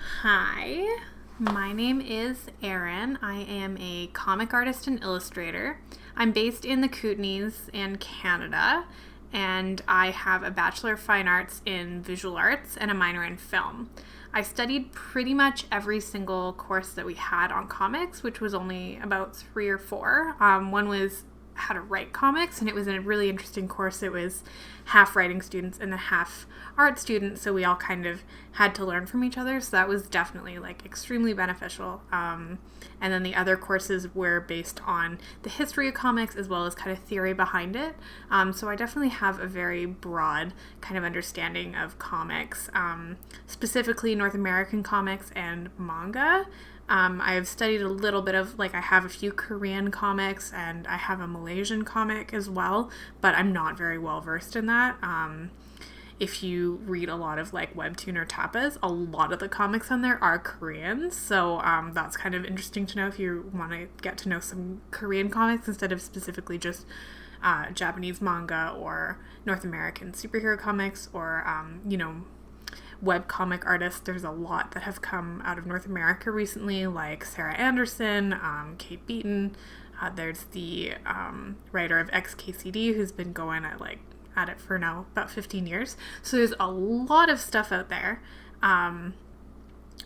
Hi, my name is Erin. I am a comic artist and illustrator. I'm based in the Kootenays in Canada, and I have a Bachelor of Fine Arts in Visual Arts and a minor in film. I studied pretty much every single course that we had on comics, which was only about 3 or 4. One was how to write comics, and it was a really interesting course. It was half writing students and then half art students, so we all kind of had to learn from each other, so that was definitely extremely beneficial. And then the other courses were based on the history of comics as well as kind of theory behind it, so I definitely have a very broad kind of understanding of comics, specifically North American comics and manga. I've studied a little bit of, I have a few Korean comics and I have a Malaysian comic as well, but I'm not very well versed in that. If you read a lot of Webtoon or Tapas, a lot of the comics on there are Korean, so that's kind of interesting to know if you want to get to know some Korean comics instead of specifically just Japanese manga or North American superhero comics or, webcomic artists. There's a lot that have come out of North America recently, like Sarah Anderson, Kate Beaton. There's the writer of XKCD who's been going at it for now about 15 years. So there's a lot of stuff out there.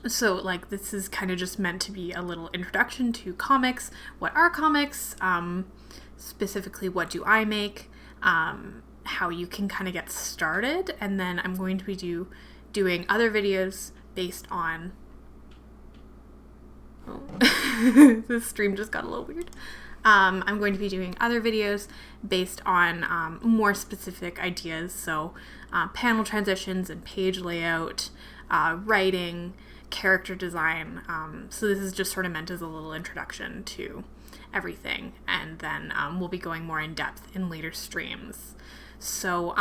So this is kind of just meant to be a little introduction to comics. What are comics? Specifically, what do I make? How you can kind of get started. And then I'm going to be doing other videos based on this stream just got a little weird. I'm going to be doing other videos based on more specific ideas, so panel transitions and page layout, writing, character design. So this is just sort of meant as a little introduction to everything, and then we'll be going more in depth in later streams. So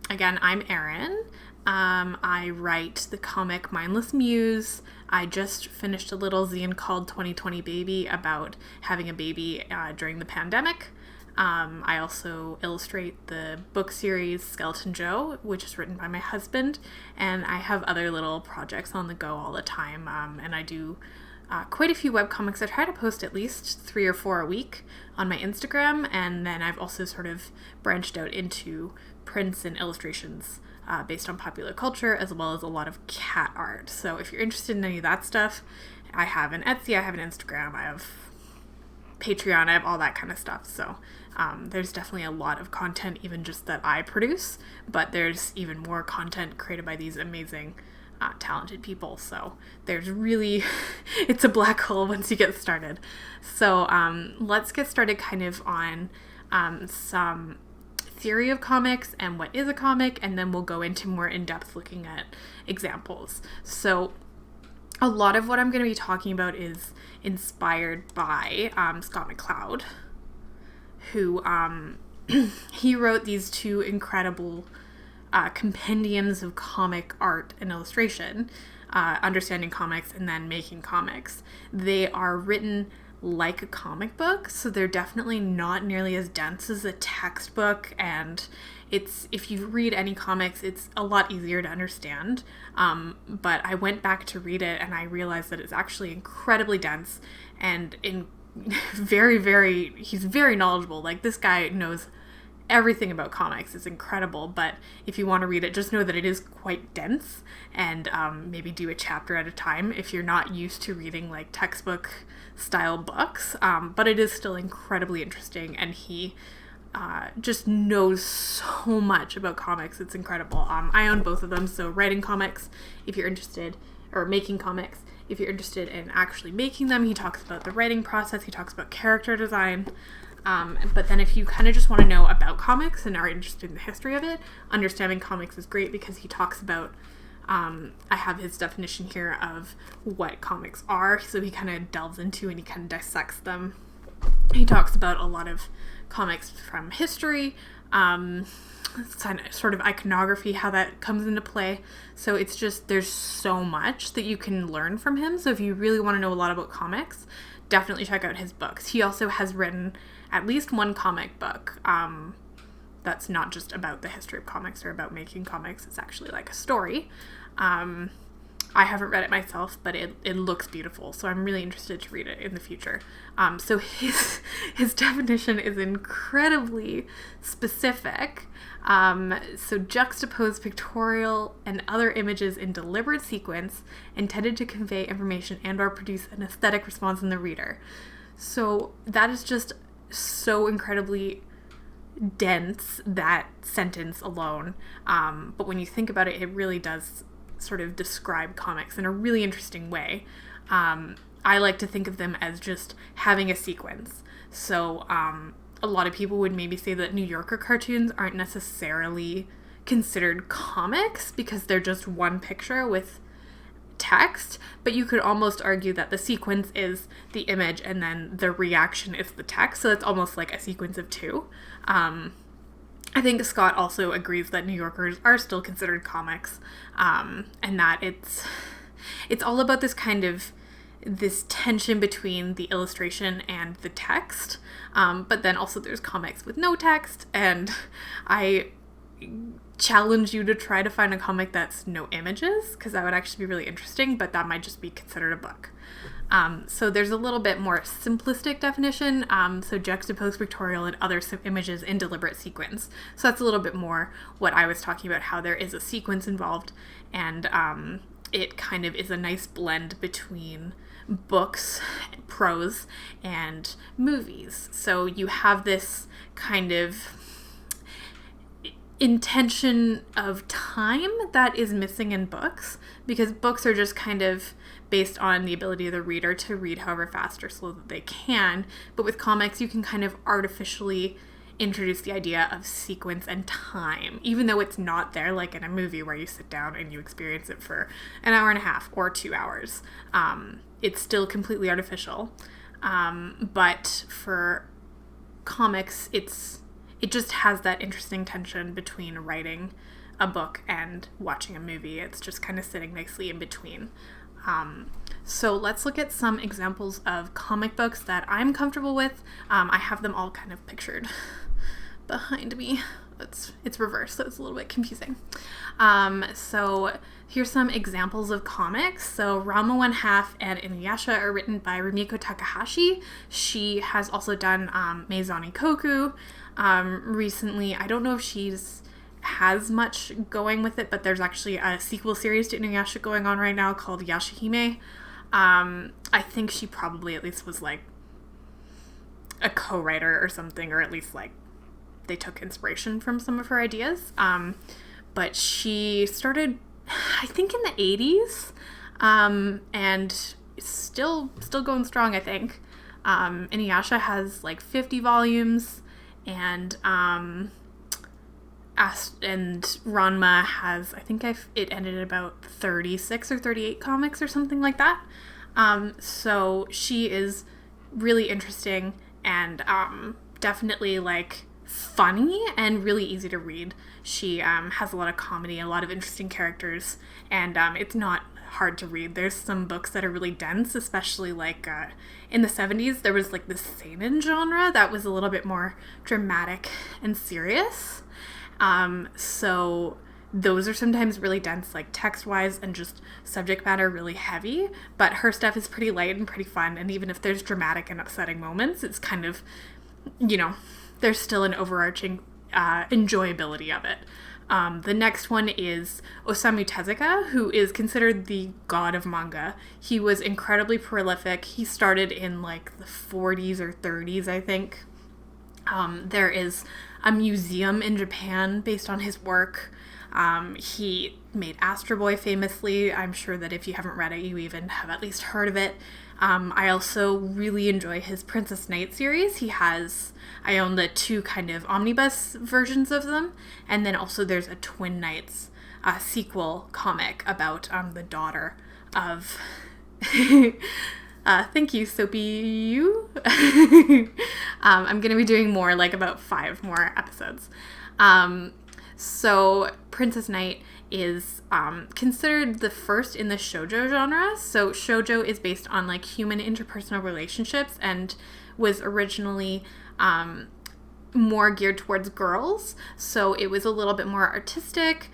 again, I'm Erin. I write the comic Mindless Muse. I just finished a little zine called 2020 Baby about having a baby during the pandemic. I also illustrate the book series Skeleton Joe, which is written by my husband, and I have other little projects on the go all the time, and I do quite a few webcomics. I try to post at least 3 or 4 a week on my Instagram, and then I've also sort of branched out into prints and illustrations based on popular culture, as well as a lot of cat art. So if you're interested in any of that stuff, I have an Etsy, I have an Instagram, I have Patreon, I have all that kind of stuff. So there's definitely a lot of content, even just that I produce, but there's even more content created by these amazing talented people. So there's really, it's a black hole once you get started. So let's get started kind of on some theory of comics and what is a comic, and then we'll go into more in-depth looking at examples. So a lot of what I'm going to be talking about is inspired by Scott McCloud, who he wrote these 2 incredible compendiums of comic art and illustration, Understanding Comics and then Making Comics. They are written like a comic book, so they're definitely not nearly as dense as a textbook, and if you read any comics, it's a lot easier to understand, but I went back to read it and I realized that it's actually incredibly dense and he's very knowledgeable. This guy knows everything about comics. Is incredible, but if you want to read it, just know that it is quite dense, and maybe do a chapter at a time if you're not used to reading textbook style books, but it is still incredibly interesting, and he just knows so much about comics. It's incredible. I own both of them, so writing comics if you're interested, or making comics if you're interested in actually making them. He talks about the writing process, he talks about character design. But then if you kind of just want to know about comics and are interested in the history of it, Understanding Comics is great because he talks about, I have his definition here of what comics are, so he kind of delves into and he kind of dissects them. He talks about a lot of comics from history, sort of iconography, how that comes into play. So it's just, there's so much that you can learn from him. So if you really want to know a lot about comics, definitely check out his books. He also has written at least one comic book that's not just about the history of comics or about making comics. It's actually like a story. I haven't read it myself, but it looks beautiful, so I'm really interested to read it in the future. So his definition is incredibly specific. So juxtapose pictorial and other images in deliberate sequence intended to convey information and or produce an aesthetic response in the reader. So that is just so incredibly dense, that sentence alone. But when you think about it, it really does sort of describe comics in a really interesting way. I like to think of them as just having a sequence. So a lot of people would maybe say that New Yorker cartoons aren't necessarily considered comics because they're just one picture with text, but you could almost argue that the sequence is the image and then the reaction is the text, so it's almost like a sequence of two. I think Scott also agrees that New Yorkers are still considered comics, and that it's all about this tension between the illustration and the text, but then also there's comics with no text, and I challenge you to try to find a comic that's no images, because that would actually be really interesting, but that might just be considered a book. So there's a little bit more simplistic definition. So juxtapose pictorial and other images in deliberate sequence. So that's a little bit more what I was talking about, how there is a sequence involved, and it kind of is a nice blend between books, prose, and movies. So you have this kind of intention of time that is missing in books, because books are just kind of based on the ability of the reader to read however fast or slow that they can. But with comics, you can kind of artificially introduce the idea of sequence and time, even though it's not there like in a movie where you sit down and you experience it for an hour and a half or 2 hours. It's still completely artificial. But for comics, it just has that interesting tension between writing a book and watching a movie. It's just kind of sitting nicely in between. So let's look at some examples of comic books that I'm comfortable with. I have them all kind of pictured behind me. It's reversed, so it's a little bit confusing. So here's some examples of comics. So Ranma 1/2 and Inuyasha are written by Rumiko Takahashi. She has also done Meizani Koku. Recently, I don't know if has much going with it, but there's actually a sequel series to Inuyasha going on right now called Yashahime. I think she probably at least was like a co-writer or something, or at least like they took inspiration from some of her ideas. But she started, I think, in the 80s, and still going strong, I think. Inuyasha has like 50 volumes, and Ranma has, I think it ended at about 36 or 38 comics or something like that. So she is really interesting and definitely like funny and really easy to read. She has a lot of comedy and a lot of interesting characters, and it's not hard to read. There's some books that are really dense, especially like in the 70s there was like the seinen genre that was a little bit more dramatic and serious. So those are sometimes really dense, like text-wise, and just subject matter really heavy, but her stuff is pretty light and pretty fun, and even if there's dramatic and upsetting moments, it's kind of, there's still an overarching enjoyability of it. The next one is Osamu Tezuka, who is considered the god of manga. He was incredibly prolific. He started in like the 40s or 30s, I think. There is a museum in Japan based on his work. He made Astro Boy famously. I'm sure that if you haven't read it, you even have at least heard of it. I also really enjoy his Princess Knight series. I own the 2 kind of omnibus versions of them. And then also there's a Twin Knights sequel comic about the daughter of... thank you, Soapy You. I'm going to be doing more, like about 5 more episodes. So Princess Knight is considered the first in the shoujo genre. So shoujo is based on like human interpersonal relationships and was originally more geared towards girls. So it was a little bit more artistic.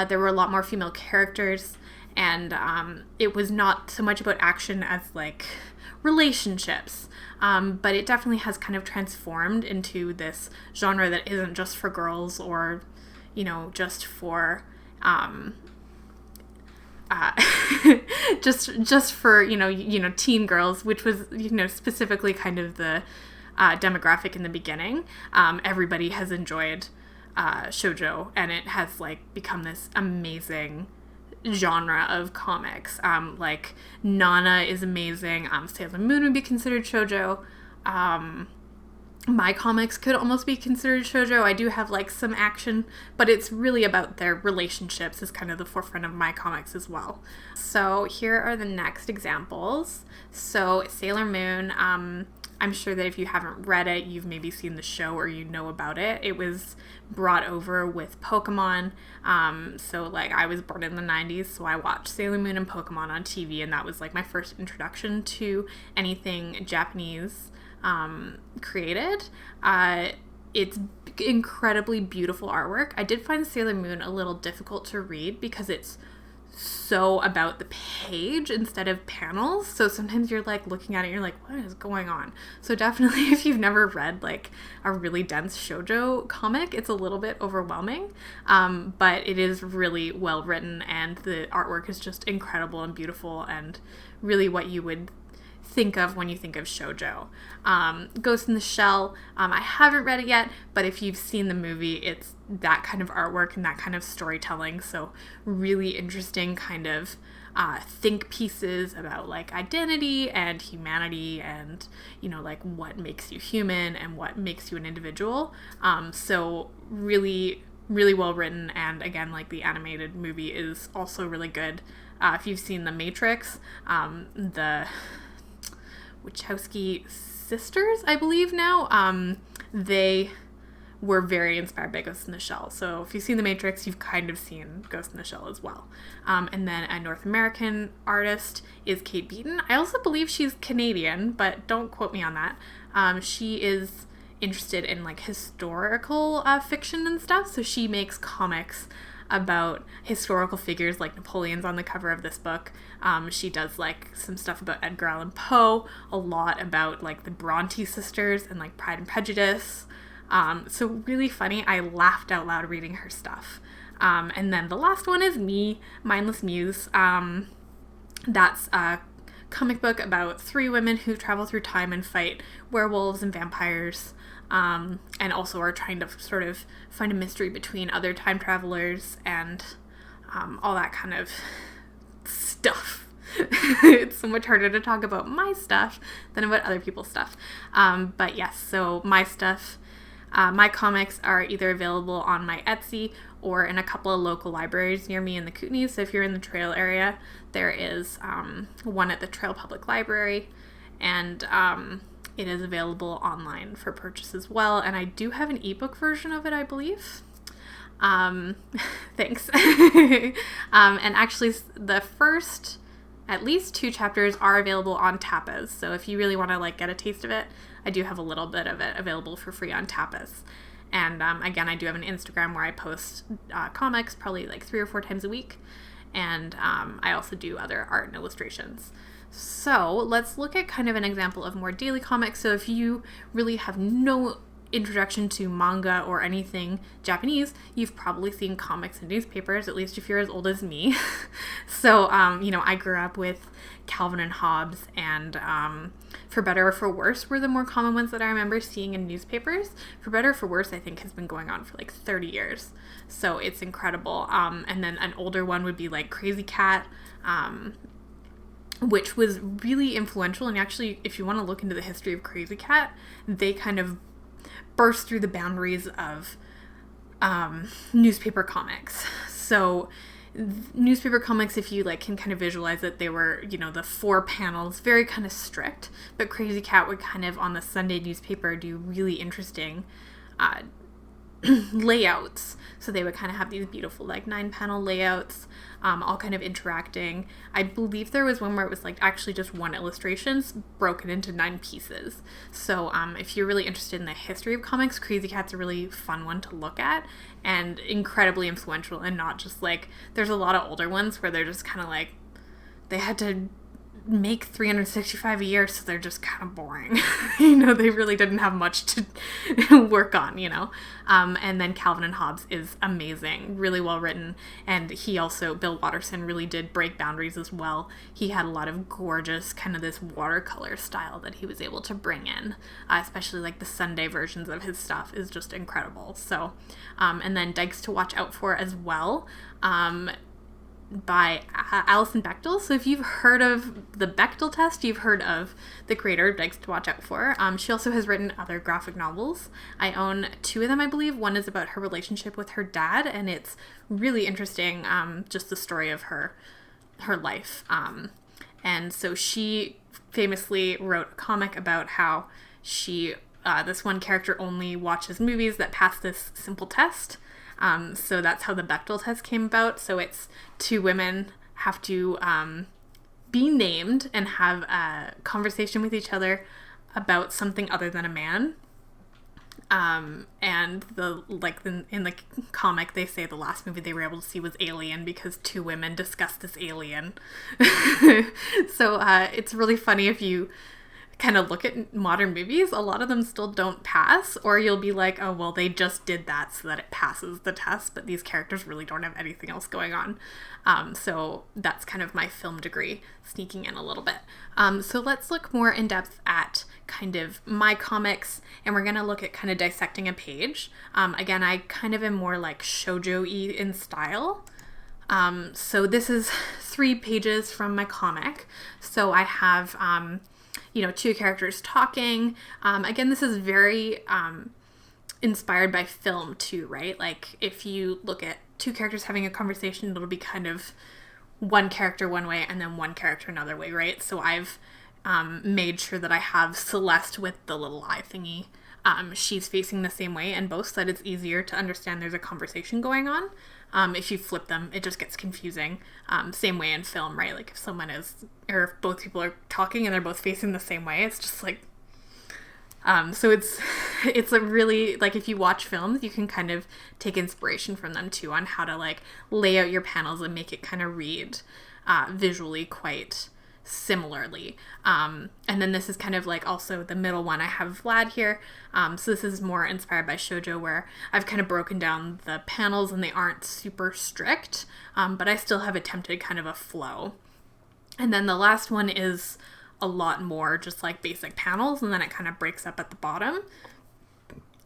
There were a lot more female characters, and it was not so much about action as like relationships, but it definitely has kind of transformed into this genre that isn't just for girls or, you know, just for just for you know teen girls, which was, you know, specifically kind of the demographic in the beginning. Everybody has enjoyed shoujo, and it has like become this amazing genre of comics. Like Nana is amazing. Sailor Moon would be considered shoujo. My comics could almost be considered shoujo. I do have like some action, but it's really about their relationships is kind of the forefront of my comics as well. So here are the next examples. So Sailor Moon, I'm sure that if you haven't read it, you've maybe seen the show or you know about it. It was brought over with Pokemon. So like I was born in the 90s, so I watched Sailor Moon and Pokemon on TV, and that was like my first introduction to anything Japanese created. It's incredibly beautiful artwork. I did find Sailor Moon a little difficult to read because it's so about the page instead of panels. So sometimes you're like looking at it and you're like, what is going on? So definitely if you've never read like a really dense shoujo comic, it's a little bit overwhelming. But it is really well written, and the artwork is just incredible and beautiful, and really what you would think of when you think of shoujo. Ghost in the Shell, I haven't read it yet, but if you've seen the movie, it's that kind of artwork and that kind of storytelling. So really interesting kind of think pieces about like identity and humanity, and, you know, like what makes you human and what makes you an individual. So really, really well written, and again, like the animated movie is also really good. If you've seen The Matrix, the Wachowski sisters, I believe now, they were very inspired by Ghost in the Shell. So if you've seen The Matrix, you've kind of seen Ghost in the Shell as well. And then a North American artist is Kate Beaton. I also believe she's Canadian, but don't quote me on that. She is interested in like historical fiction and stuff, so she makes comics about historical figures, like Napoleon's on the cover of this book. She does like some stuff about Edgar Allan Poe, a lot about like the Bronte sisters and like Pride and Prejudice. So really funny. I laughed out loud reading her stuff. And then the last one is me, Mindless Muse. That's a comic book about 3 women who travel through time and fight werewolves and vampires. And also are trying to sort of find a mystery between other time travelers and all that kind of stuff. It's so much harder to talk about my stuff than about other people's stuff. But yes, so my stuff, my comics are either available on my Etsy or in a couple of local libraries near me in the Kootenays. So if you're in the Trail area, there is one at the Trail Public Library, and it is available online for purchase as well. And I do have an ebook version of it, I believe. Thanks. And actually the first at least 2 chapters are available on Tapas. So if you really want to like get a taste of it, I do have a little bit of it available for free on Tapas. And again, I do have an Instagram where I post comics probably like 3 or 4 times a week. And I also do other art and illustrations. So let's look at kind of an example of more daily comics. So if you really have no introduction to manga or anything Japanese, you've probably seen comics and newspapers, at least if you're as old as me. So, you know, I grew up with Calvin and Hobbes, and For Better or For Worse were the more common ones that I remember seeing in newspapers. For Better or For Worse, I think, has been going on for like 30 years. So it's incredible. And then an older one would be like Crazy Cat, which was really influential. And actually, if you want to look into the history of Crazy Cat, they kind of burst through the boundaries of newspaper comics. So newspaper comics, if you like can kind of visualize it, they were, you know, the 4 panels, very kind of strict, but Crazy Cat would kind of on the Sunday newspaper do really interesting layouts. So they would kind of have these beautiful like 9-panel layouts, all kind of interacting. I believe there was one where it was like actually just one illustrations broken into 9 pieces. So if you're really interested in the history of comics, Crazy Cat's a really fun one to look at and incredibly influential, and not just like, there's a lot of older ones where they're just kind of like, they had to make 365 a year, so they're just kind of boring. They really didn't have much to work on, and then Calvin and Hobbes is amazing, really well written, and Bill Watterson really did break boundaries as well. He had a lot of gorgeous kind of this watercolor style that he was able to bring in, especially like the Sunday versions of his stuff is just incredible. So and then Dykes to Watch Out For as well, by Alison Bechdel. So if you've heard of the Bechdel test, you've heard of the creator of Dykes to Watch Out For. She also has written other graphic novels. I own 2 of them, I believe. One is about her relationship with her dad, and it's really interesting, just the story of her life. And so she famously wrote a comic about how she, this one character only watches movies that pass this simple test. So that's how the Bechdel test came about. So it's 2 women have to be named and have a conversation with each other about something other than a man. And in the comic, they say the last movie they were able to see was Alien because 2 women discussed this alien. So it's really funny if you kind of look at modern movies, a lot of them still don't pass, or you'll be like, oh, well, they just did that so that it passes the test, but these characters really don't have anything else going on. So that's kind of my film degree sneaking in a little bit. So let's look more in depth at kind of my comics, and we're going to look at kind of dissecting a page. Again, I kind of am more like shoujo-y in style. So this is 3 pages from my comic. So I have 2 characters talking. Again, this is very inspired by film too, right? Like if you look at 2 characters having a conversation, it'll be kind of one character one way and then one character another way, right? So I've made sure that I have Celeste with the little eye thingy. She's facing the same way in both, so that it's easier to understand there's a conversation going on. If you flip them, it just gets confusing. Same way in film, right? Like if if both people are talking and they're both facing the same way, it's just like, so it's a really, like if you watch films, you can kind of take inspiration from them too on how to like lay out your panels and make it kind of read visually quite similarly. And then this is kind of like also the middle one. I have Vlad here. So this is more inspired by shoujo, where I've kind of broken down the panels and they aren't super strict, but I still have attempted kind of a flow. And then the last one is a lot more just like basic panels, and then it kind of breaks up at the bottom.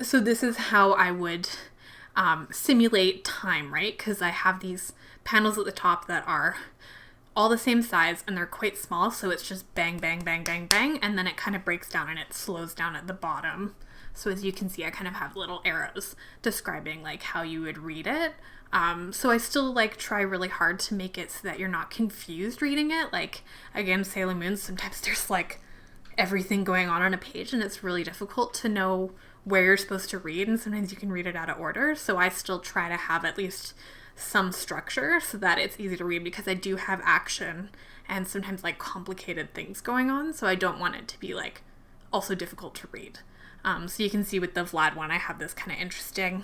So this is how I would simulate time, right? Because I have these panels at the top that are all the same size and they're quite small, so it's just bang, bang, bang, bang, bang, and then it kind of breaks down and it slows down at the bottom. So as you can see, I kind of have little arrows describing like how you would read it. So I still like try really hard to make it so that you're not confused reading it. Like again, Sailor Moon, sometimes there's like everything going on a page and it's really difficult to know where you're supposed to read, and sometimes you can read it out of order. So I still try to have at least some structure so that it's easy to read, because I do have action and sometimes like complicated things going on, so I don't want it to be like also difficult to read. So you can see with the Vlad one, I have this kind of interesting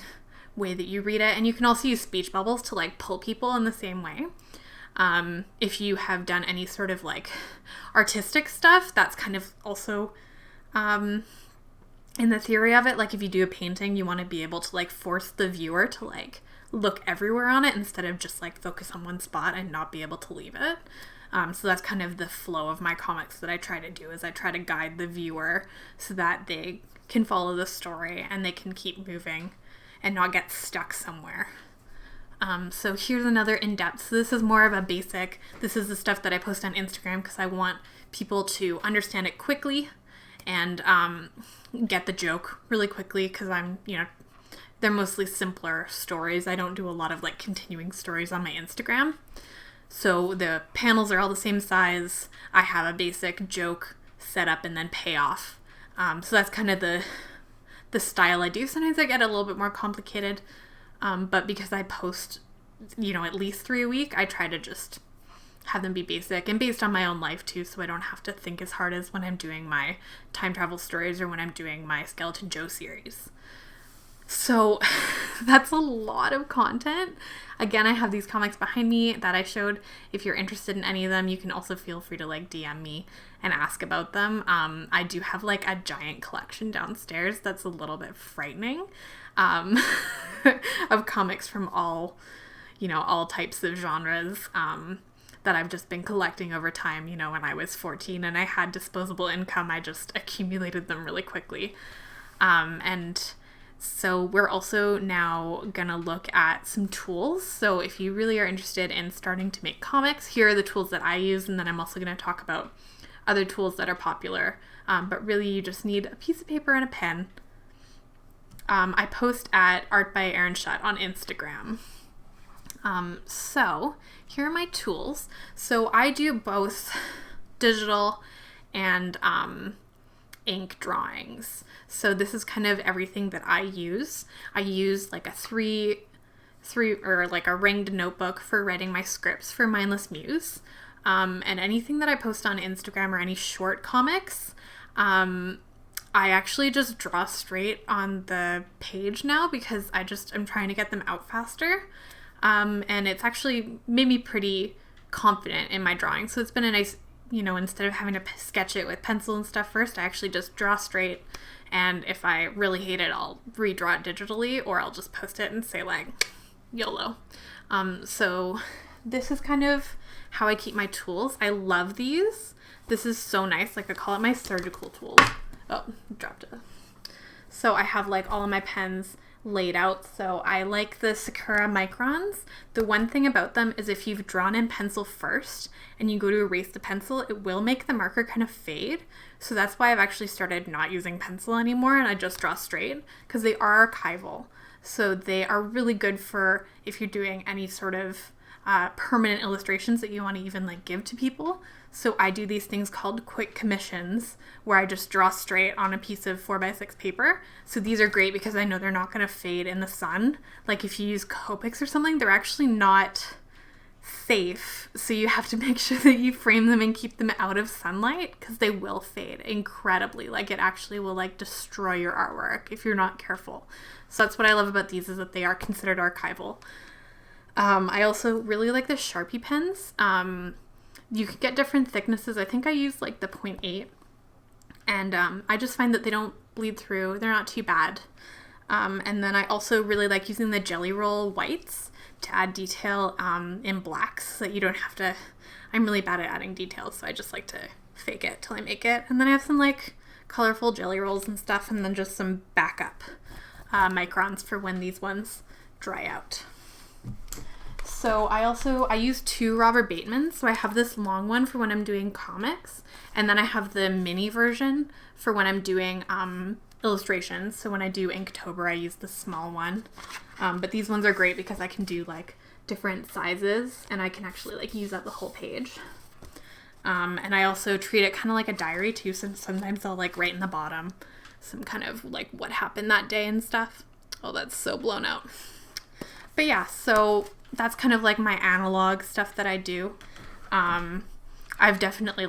way that you read it, and you can also use speech bubbles to like pull people in the same way. If you have done any sort of like artistic stuff, that's kind of also in the theory of it. Like if you do a painting, you want to be able to like force the viewer to like look everywhere on it instead of just like focus on one spot and not be able to leave it. So that's kind of the flow of my comics that I try to do, is I try to guide the viewer so that they can follow the story and they can keep moving and not get stuck somewhere. So here's another in-depth. So this is more of a basic. This is the stuff that I post on Instagram because I want people to understand it quickly and get the joke really quickly, because they're mostly simpler stories. I don't do a lot of like continuing stories on my Instagram. So the panels are all the same size. I have a basic joke set up and then payoff. So that's kind of the the style I do. Sometimes I get a little bit more complicated, but because I post, at least 3 a week, I try to just have them be basic and based on my own life too, so I don't have to think as hard as when I'm doing my time travel stories or when I'm doing my Skeleton Joe series. So that's a lot of content. Again, I have these comics behind me that I showed. If you're interested in any of them, you can also feel free to DM me and ask about them. I do have a giant collection downstairs that's a little bit frightening, of comics from all types of genres, that I've just been collecting over time. When I was 14 and I had disposable income, I just accumulated them really quickly. And so we're also now gonna look at some tools. So if you really are interested in starting to make comics, here are the tools that I use, and then I'm also gonna talk about other tools that are popular. But really you just need a piece of paper and a pen. I post at Art by Erin Shutt on Instagram. So here are my tools. So I do both digital and ink drawings. So this is kind of everything that I use. I use a three or a ringed notebook for writing my scripts for Mindless Muse. And anything that I post on Instagram or any short comics, I actually just draw straight on the page now because I'm trying to get them out faster. And it's actually made me pretty confident in my drawing. So it's been a nice, instead of having to sketch it with pencil and stuff first, I actually just draw straight. And if I really hate it, I'll redraw it digitally, or I'll just post it and say YOLO. So this is kind of how I keep my tools. I love these. This is so nice. I call it my surgical tools. Oh, dropped it. So I have all of my pens laid out. So I like the Sakura Microns. The one thing about them is if you've drawn in pencil first and you go to erase the pencil, it will make the marker kind of fade. So that's why I've actually started not using pencil anymore and I just draw straight, because they are archival. So they are really good for if you're doing any sort of permanent illustrations that you want to even give to people. So I do these things called quick commissions where I just draw straight on a piece of 4x6 paper. So these are great because I know they're not going to fade in the sun. If you use Copics or something, they're actually not safe. So you have to make sure that you frame them and keep them out of sunlight because they will fade incredibly. It actually will destroy your artwork if you're not careful. So that's what I love about these, is that they are considered archival. I also really like the Sharpie pens. You can get different thicknesses. I think I use the 0.8, and I just find that they don't bleed through. They're not too bad. And then I also really like using the Jelly Roll whites to add detail in blacks so that you don't have to. I'm really bad at adding details, so I just like to fake it till I make it. And then I have some colorful jelly rolls and stuff, and then just some backup microns for when these ones dry out. So I use 2 Robert Batemans. So I have this long one for when I'm doing comics, and then I have the mini version for when I'm doing illustrations. So when I do Inktober, I use the small one. But these ones are great because I can do different sizes, and I can actually use up the whole page. And I also treat it kind of like a diary too, since sometimes I'll write in the bottom some kind of what happened that day and stuff. Oh, that's so blown out. But yeah, so that's kind of my analog stuff that I do. I've definitely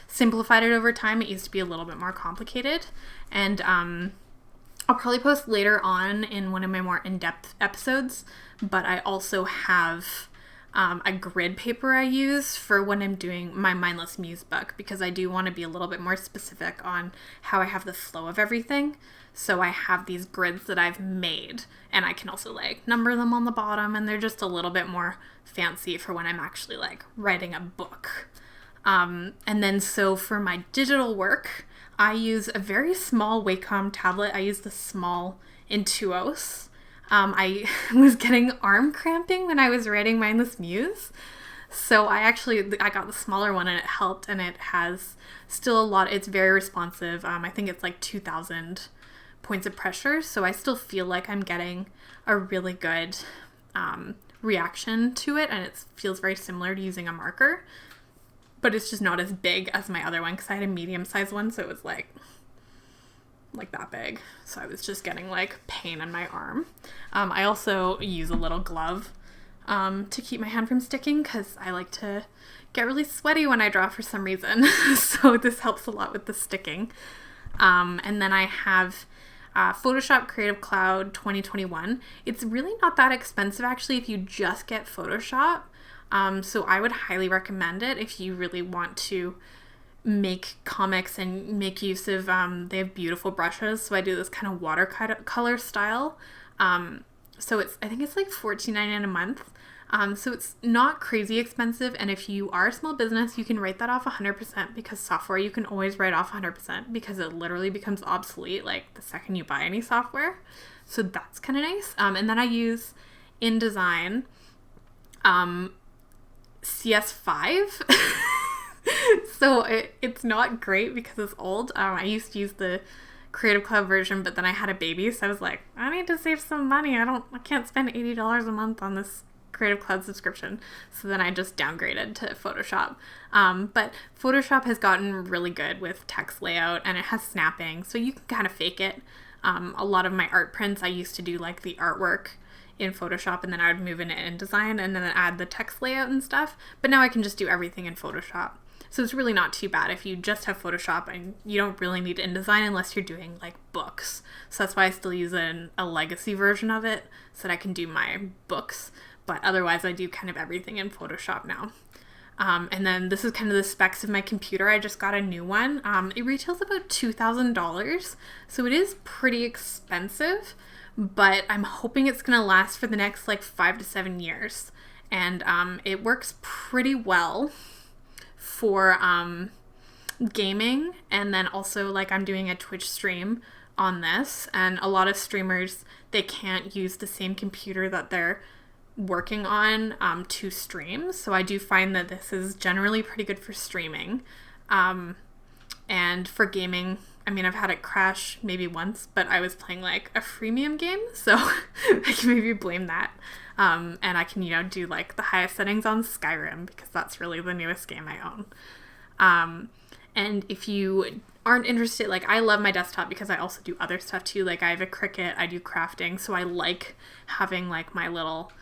simplified it over time. It used to be a little bit more complicated, and I'll probably post later on in one of my more in-depth episodes, but I also have a grid paper I use for when I'm doing my Mindless Muse book, because I do want to be a little bit more specific on how I have the flow of everything. So I have these grids that I've made, and I can also number them on the bottom, and they're just a little bit more fancy for when I'm actually writing a book. And then so for my digital work, I use a very small Wacom tablet. I use the small Intuos. I was getting arm cramping when I was writing Mindless Muse. So I got the smaller one, and it helped, and it has still a lot. It's very responsive. I think it's 2,000 points of pressure. So I still feel like I'm getting a really good reaction to it, and it feels very similar to using a marker. But it's just not as big as my other one, because I had a medium-sized one, so it was like that big. So I was just getting like pain in my arm. I also use a little glove to keep my hand from sticking because I like to get really sweaty when I draw for some reason. So this helps a lot with the sticking. And then I have Photoshop Creative Cloud 2021. It's really not that expensive actually if you just get Photoshop. So I would highly recommend it if you really want to make comics and make use of, they have beautiful brushes. So I do this kind of watercolor style. So I think it's like $14.99 a month. So it's not crazy expensive. And if you are a small business, you can write that off 100% because software, you can always write off 100% because it literally becomes obsolete like the second you buy any software. So that's kind of nice. And then I use InDesign, CS5. So it's not great because it's old. I used to use the Creative Cloud version, but then I had a baby, so I was like, I need to save some money. I can't spend $80 a month on this Creative Cloud subscription. So then I just downgraded to Photoshop. But Photoshop has gotten really good with text layout, and it has snapping, so you can kind of fake it. A lot of my art prints, I used to do like the artwork in Photoshop, and then I would move into InDesign and then add the text layout and stuff. But now I can just do everything in Photoshop. So it's really not too bad if you just have Photoshop and you don't really need InDesign unless you're doing like books. So that's why I still use a legacy version of it so that I can do my books. But otherwise I do kind of everything in Photoshop now. And then this is kind of the specs of my computer. I just got a new one. It retails about $2,000. So it is pretty expensive, but I'm hoping it's going to last for the next like 5 to 7 years. And it works pretty well for gaming, and then also like I'm doing a Twitch stream on this, and a lot of streamers, they can't use the same computer that they're working on to stream. So I do find that this is generally pretty good for streaming. And for gaming, I mean, I've had it crash maybe once, but I was playing like a freemium game, so I can maybe blame that. And I can, do like the highest settings on Skyrim because that's really the newest game I own. And if you aren't interested, like I love my desktop because I also do other stuff too. Like I have a Cricut, I do crafting, so I like having like my little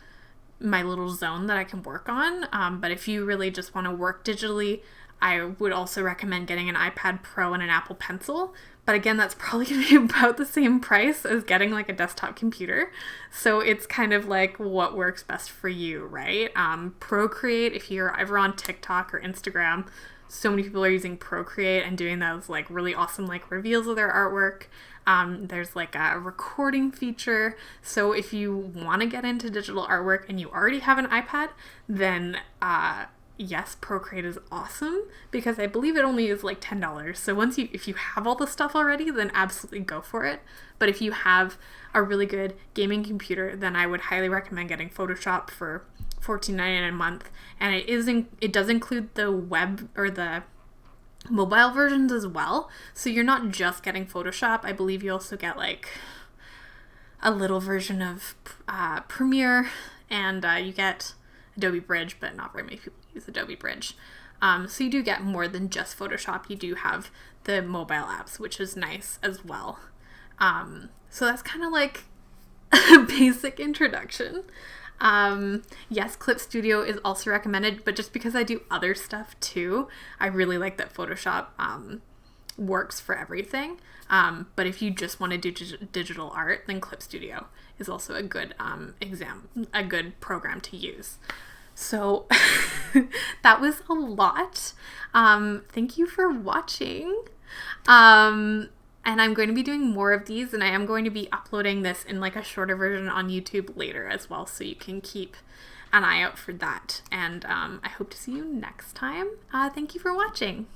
zone that I can work on. But if you really just want to work digitally, I would also recommend getting an iPad Pro and an Apple Pencil. But again, that's probably going to be about the same price as getting like a desktop computer. So it's kind of like what works best for you, right? Procreate, if you're ever on TikTok or Instagram, so many people are using Procreate and doing those like really awesome like reveals of their artwork. There's like a recording feature. So if you want to get into digital artwork and you already have an iPad, then yes, Procreate is awesome because I believe it only is like $10. So if you have all the stuff already, then absolutely go for it. But if you have a really good gaming computer, then I would highly recommend getting Photoshop for $14.99 a month. And it does include the web or the mobile versions as well. So you're not just getting Photoshop. I believe you also get like a little version of Premiere, and you get Adobe Bridge, but not very many people use Adobe Bridge. So you do get more than just Photoshop. You do have the mobile apps, which is nice as well. So that's kind of like a basic introduction. Yes, Clip Studio is also recommended, but just because I do other stuff too, I really like that Photoshop works for everything. But if you just want to do digital art, then Clip Studio is also a good a good program to use. So that was a lot. Thank you for watching. And I'm going to be doing more of these, and I am going to be uploading this in like a shorter version on YouTube later as well, so you can keep an eye out for that. And I hope to see you next time. Thank you for watching.